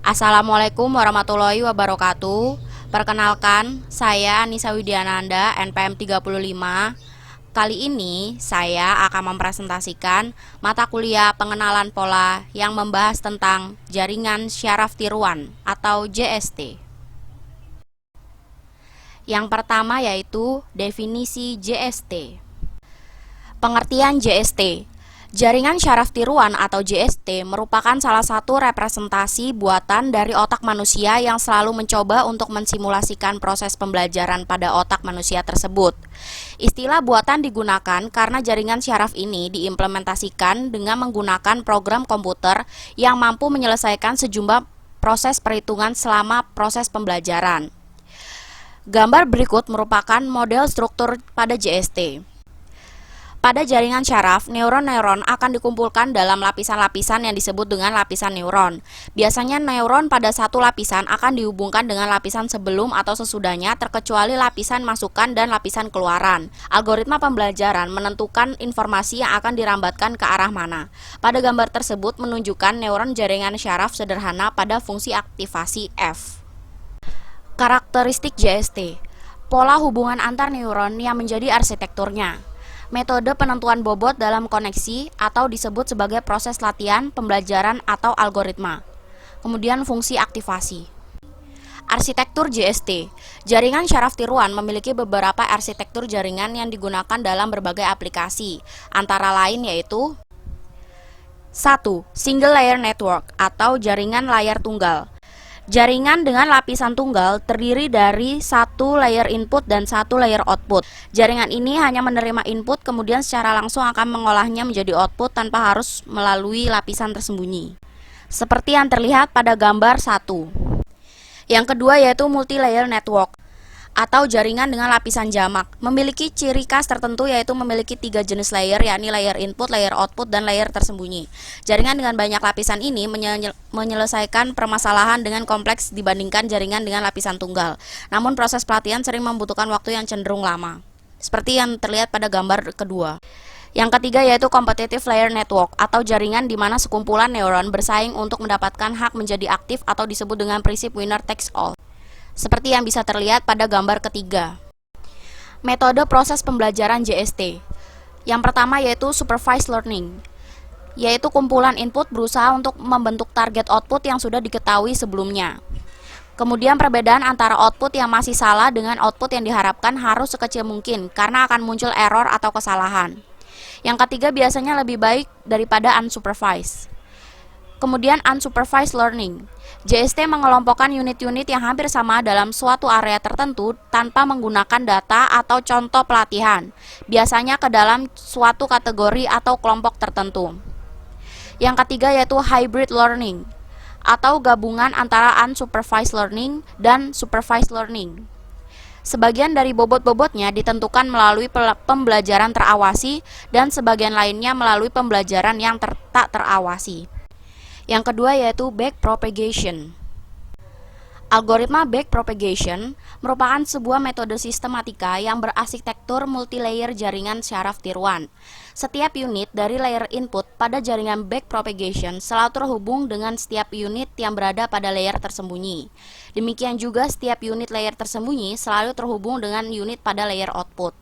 Assalamualaikum warahmatullahi wabarakatuh. Perkenalkan, saya Anissa Widiananda, NPM 35. Kali ini saya akan mempresentasikan mata kuliah pengenalan pola yang membahas tentang jaringan syaraf tiruan atau JST. Yang pertama yaitu definisi JST. Pengertian JST. Jaringan syaraf tiruan atau JST merupakan salah satu representasi buatan dari otak manusia yang selalu mencoba untuk mensimulasikan proses pembelajaran pada otak manusia tersebut. Istilah buatan digunakan karena jaringan syaraf ini diimplementasikan dengan menggunakan program komputer yang mampu menyelesaikan sejumlah proses perhitungan selama proses pembelajaran. Gambar berikut merupakan model struktur pada JST. Pada jaringan syaraf, neuron-neuron akan dikumpulkan dalam lapisan-lapisan yang disebut dengan lapisan neuron. Biasanya neuron pada satu lapisan akan dihubungkan dengan lapisan sebelum atau sesudahnya, terkecuali lapisan masukan dan lapisan keluaran. Algoritma pembelajaran menentukan informasi yang akan dirambatkan ke arah mana. Pada gambar tersebut menunjukkan neuron jaringan syaraf sederhana pada fungsi aktivasi F. Karakteristik JST. Pola hubungan antar neuron yang menjadi arsitekturnya. Metode penentuan bobot dalam koneksi atau disebut sebagai proses latihan, pembelajaran, atau algoritma. Kemudian fungsi aktivasi. Arsitektur JST. Jaringan syaraf tiruan memiliki beberapa arsitektur jaringan yang digunakan dalam berbagai aplikasi, antara lain yaitu 1. Single layer network atau jaringan layar tunggal. Jaringan dengan lapisan tunggal terdiri dari satu layer input dan satu layer output. Jaringan ini hanya menerima input, kemudian secara langsung akan mengolahnya menjadi output tanpa harus melalui lapisan tersembunyi. Seperti yang terlihat pada gambar 1. Yang kedua yaitu multi-layer network atau jaringan dengan lapisan jamak. Memiliki ciri khas tertentu yaitu memiliki 3 jenis layer, yakni layer input, layer output, dan layer tersembunyi. Jaringan dengan banyak lapisan ini menyelesaikan permasalahan dengan kompleks dibandingkan jaringan dengan lapisan tunggal. Namun proses pelatihan sering membutuhkan waktu yang cenderung lama, seperti yang terlihat pada gambar kedua. Yang ketiga yaitu competitive layer network atau jaringan di mana sekumpulan neuron bersaing untuk mendapatkan hak menjadi aktif atau disebut dengan prinsip winner takes all, seperti yang bisa terlihat pada gambar ketiga. Metode proses pembelajaran JST. Yang pertama yaitu supervised learning, yaitu kumpulan input berusaha untuk membentuk target output yang sudah diketahui sebelumnya. Kemudian perbedaan antara output yang masih salah dengan output yang diharapkan harus sekecil mungkin karena akan muncul error atau kesalahan. Yang ketiga biasanya lebih baik daripada unsupervised. Kemudian unsupervised learning. JST mengelompokkan unit-unit yang hampir sama dalam suatu area tertentu tanpa menggunakan data atau contoh pelatihan, biasanya ke dalam suatu kategori atau kelompok tertentu. Yang ketiga yaitu hybrid learning atau gabungan antara unsupervised learning dan supervised learning. Sebagian dari bobot-bobotnya ditentukan melalui pembelajaran terawasi dan sebagian lainnya melalui pembelajaran yang tak terawasi. Yang kedua yaitu backpropagation. Algoritma backpropagation merupakan sebuah metode sistematika yang berarsitektur multilayer jaringan syaraf tiruan. Setiap unit dari layer input pada jaringan backpropagation selalu terhubung dengan setiap unit yang berada pada layer tersembunyi. Demikian juga setiap unit layer tersembunyi selalu terhubung dengan unit pada layer output,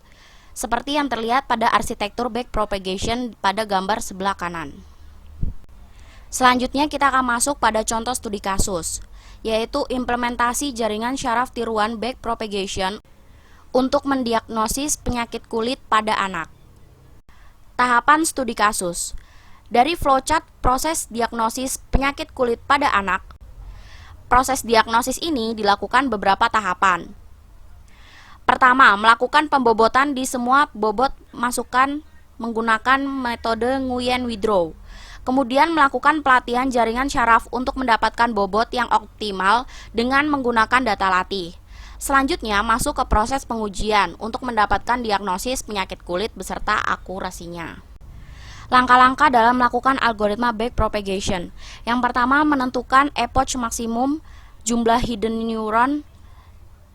seperti yang terlihat pada arsitektur backpropagation pada gambar sebelah kanan. Selanjutnya kita akan masuk pada contoh studi kasus, yaitu implementasi jaringan syaraf tiruan backpropagation untuk mendiagnosis penyakit kulit pada anak. Tahapan studi kasus. Dari flowchart proses diagnosis penyakit kulit pada anak. Proses diagnosis ini dilakukan beberapa tahapan. Pertama, melakukan pembobotan di semua bobot masukan menggunakan metode Nguyen-Withrow. Kemudian melakukan pelatihan jaringan syaraf untuk mendapatkan bobot yang optimal dengan menggunakan data latih. Selanjutnya masuk ke proses pengujian untuk mendapatkan diagnosis penyakit kulit beserta akurasinya. Langkah-langkah dalam melakukan algoritma backpropagation. Yang pertama menentukan epoch maksimum, jumlah hidden neuron,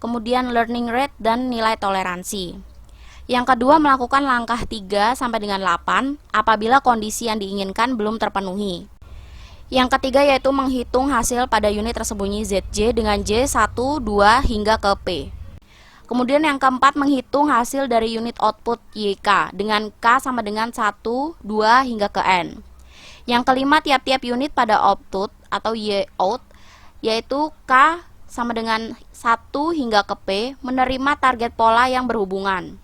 kemudian learning rate dan nilai toleransi. Yang kedua, melakukan langkah 3 sampai dengan 8 apabila kondisi yang diinginkan belum terpenuhi. Yang ketiga yaitu menghitung hasil pada unit tersembunyi ZJ dengan J 1, 2 hingga ke P. Kemudian yang keempat menghitung hasil dari unit output YK dengan K sama dengan 1, 2 hingga ke N. Yang kelima tiap-tiap unit pada output atau Y out yaitu K sama dengan 1 hingga ke P menerima target pola yang berhubungan.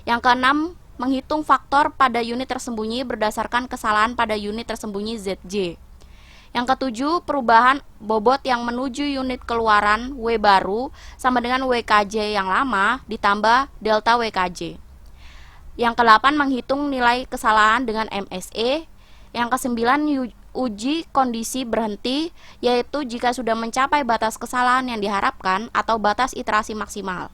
Yang keenam menghitung faktor pada unit tersembunyi berdasarkan kesalahan pada unit tersembunyi ZJ. Yang ketujuh, perubahan bobot yang menuju unit keluaran W baru sama dengan WKJ yang lama ditambah delta WKJ. Yang kedelapan, menghitung nilai kesalahan dengan MSE. Yang kesembilan, uji kondisi berhenti, yaitu jika sudah mencapai batas kesalahan yang diharapkan atau batas iterasi maksimal.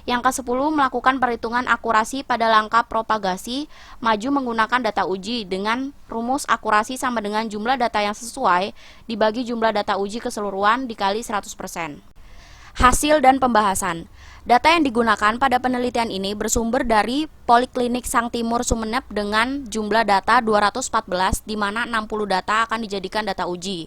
Yang ke-10, melakukan perhitungan akurasi pada langkah propagasi maju menggunakan data uji dengan rumus akurasi sama dengan jumlah data yang sesuai dibagi jumlah data uji keseluruhan dikali 100%. Hasil dan pembahasan. Data yang digunakan pada penelitian ini bersumber dari Poliklinik Sang Timur Sumeneb dengan jumlah data 214 di mana 60 data akan dijadikan data uji.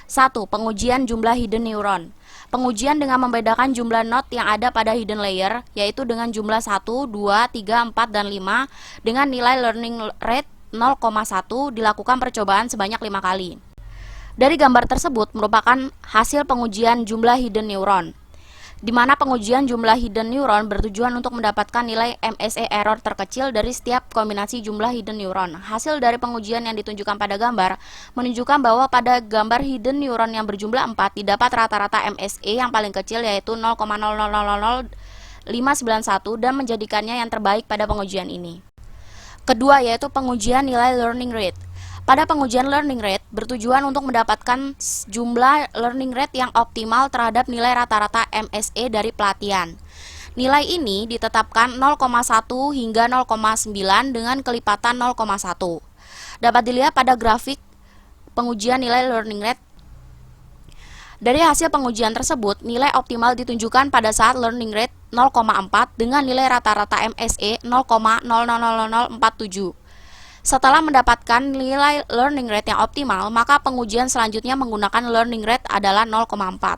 1. Pengujian jumlah hidden neuron. Pengujian dengan membedakan jumlah node yang ada pada hidden layer, yaitu dengan jumlah 1, 2, 3, 4, dan 5 dengan nilai learning rate 0,1 dilakukan percobaan sebanyak 5 kali. Dari gambar tersebut merupakan hasil pengujian jumlah hidden neuron, di mana pengujian jumlah hidden neuron bertujuan untuk mendapatkan nilai MSE error terkecil dari setiap kombinasi jumlah hidden neuron. Hasil dari pengujian yang ditunjukkan pada gambar menunjukkan bahwa pada gambar hidden neuron yang berjumlah 4 didapat rata-rata MSE yang paling kecil yaitu 0,000591 dan menjadikannya yang terbaik pada pengujian ini. Kedua yaitu pengujian nilai learning rate. Pada pengujian learning rate bertujuan untuk mendapatkan jumlah learning rate yang optimal terhadap nilai rata-rata MSE dari pelatihan. Nilai ini ditetapkan 0,1 hingga 0,9 dengan kelipatan 0,1. Dapat dilihat pada grafik pengujian nilai learning rate. Dari hasil pengujian tersebut, nilai optimal ditunjukkan pada saat learning rate 0,4 dengan nilai rata-rata MSE 0,000047. Setelah mendapatkan nilai learning rate yang optimal, maka pengujian selanjutnya menggunakan learning rate adalah 0,4.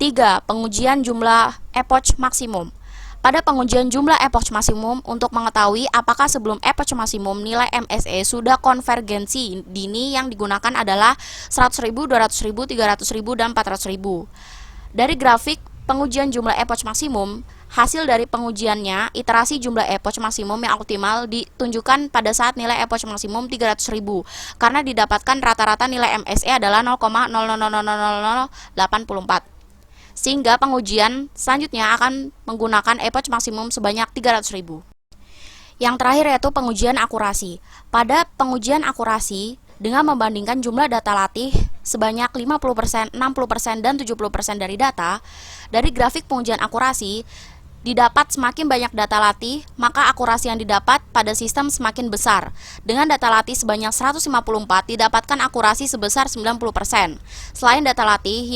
3. Pengujian jumlah epoch maksimum. Pada pengujian jumlah epoch maksimum untuk mengetahui apakah sebelum epoch maksimum nilai MSE sudah konvergensi dini yang digunakan adalah 100.000, 200.000, 300.000, dan 400.000. Dari grafik pengujian jumlah epoch maksimum, hasil dari pengujiannya, iterasi jumlah epoch maksimum yang optimal ditunjukkan pada saat nilai epoch maksimum 300.000 karena didapatkan rata-rata nilai MSE adalah 0,000084. Sehingga pengujian selanjutnya akan menggunakan epoch maksimum sebanyak 300.000. Yang terakhir yaitu pengujian akurasi. Pada pengujian akurasi, dengan membandingkan jumlah data latih sebanyak 50%, 60%, dan 70% dari data, dari grafik pengujian akurasi, didapat semakin banyak data latih, maka akurasi yang didapat pada sistem semakin besar. Dengan data latih sebanyak 154, didapatkan akurasi sebesar 90%. Selain data latih,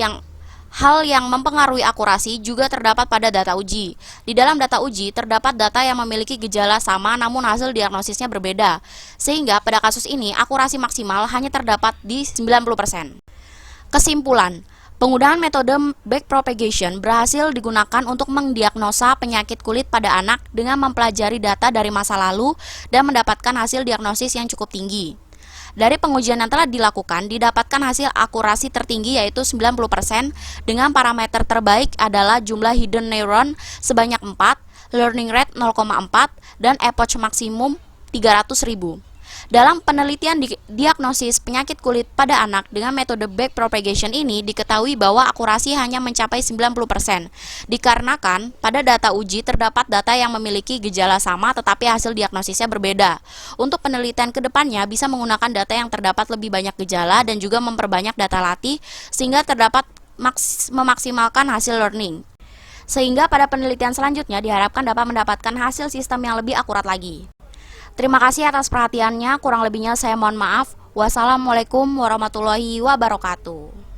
hal yang mempengaruhi akurasi juga terdapat pada data uji. Di dalam data uji, terdapat data yang memiliki gejala sama namun hasil diagnosisnya berbeda. Sehingga pada kasus ini, akurasi maksimal hanya terdapat di 90%. Kesimpulan, penggunaan metode backpropagation berhasil digunakan untuk mendiagnosa penyakit kulit pada anak dengan mempelajari data dari masa lalu dan mendapatkan hasil diagnosis yang cukup tinggi. Dari pengujian yang telah dilakukan, didapatkan hasil akurasi tertinggi yaitu 90% dengan parameter terbaik adalah jumlah hidden neuron sebanyak 4, learning rate 0,4, dan epoch maksimum 300.000. Dalam penelitian diagnosis penyakit kulit pada anak dengan metode backpropagation ini diketahui bahwa akurasi hanya mencapai 90%, dikarenakan pada data uji terdapat data yang memiliki gejala sama tetapi hasil diagnosisnya berbeda. Untuk penelitian kedepannya bisa menggunakan data yang terdapat lebih banyak gejala dan juga memperbanyak data latih sehingga terdapat memaksimalkan hasil learning. Sehingga pada penelitian selanjutnya diharapkan dapat mendapatkan hasil sistem yang lebih akurat lagi. Terima kasih atas perhatiannya, kurang lebihnya saya mohon maaf. Wassalamualaikum warahmatullahi wabarakatuh.